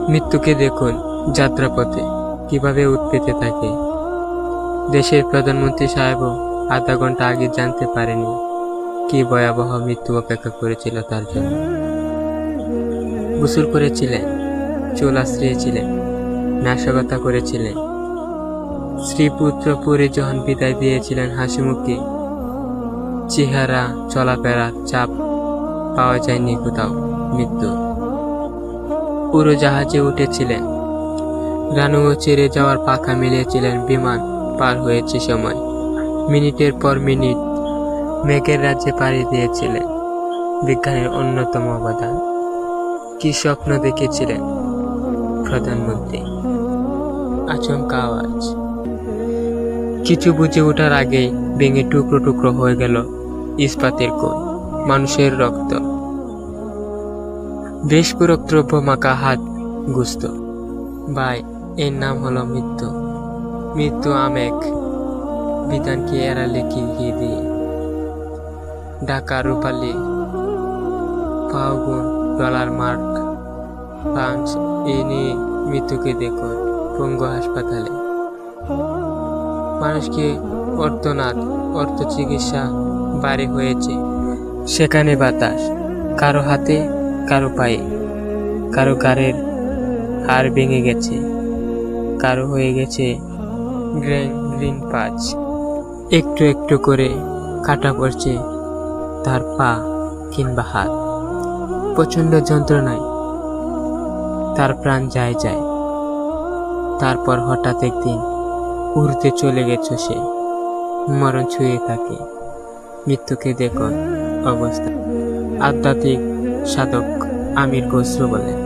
মৃত্যুকে দেখুন যাত্রাপথে কিভাবে উৎপেতে থাকে। দেশের প্রধানমন্ত্রী সাহেবও আধা ঘন্টা আগে জানতে পারেনি কি ভয়াবহ মৃত্যু অপেক্ষা করেছিল তার জন্য। গোসল করেছিলেন, চুল আশ্রিয়েছিলেন, নাশকতা করেছিলেন। স্ত্রী-পুত্র পরিজন বিদায় দিয়েছিলেন হাসিমুখে। চেহারা, চলাফেরা, চাপ পাওয়া যায়নি কোথাও মৃত্যু। উড়োজাহাজে উঠেছিলেন, রানুও ছেড়ে যাওয়ার পাখা মিলিয়েছিলেন। বিমান পার হয়েছে সময়, মিনিটের পর মিনিট মেঘের রাজ্যে পাড়ি দিয়েছিলেন। বিজ্ঞানের অন্যতম অবদান। কি স্বপ্ন দেখেছিলেন প্রধানমন্ত্রী? আচমকা আওয়াজ, কিছু বুঝে ওঠার আগেই ভেঙে টুকরো টুকরো হয়ে গেল ইস্পাতের কোণ, মানুষের রক্ত, বিস্ফোরক দ্রব্য মাখা হাত, গুস্ত। ভাই, এর নাম হলো মৃত্যু। মৃত্যু আমেক বিধানকে এড়ালে কি দিয়ে ঢাকা রূপালী ফাগুন ডলার মার্ক ফ্রান্স। এই নিয়ে মৃত্যুকে দেখুন পঙ্গু হাসপাতালে। মানুষকে অর্থনাথ, অর্থ চিকিৎসা বাড়ি হয়েছে। সেখানে বাতাস, কারো হাতে, কারো পায়ে, কারো গাড়ের হাড় ভেঙে গেছে, কারো হয়ে গেছে গ্রিন পাঁচ। একটু একটু করে কাটা পড়ছে তার পা কিংবা হাত। প্রচন্ড যন্ত্রণায় তার প্রাণ যায়। তারপর হঠাৎ একদিন উড়তে চলে গেছে সে, মরণ ছুঁয়ে থাকে। মৃত্যুকে দেখুন অবস্থা। আধ্যাত্মিক সাধক আমির খসরু বলেন।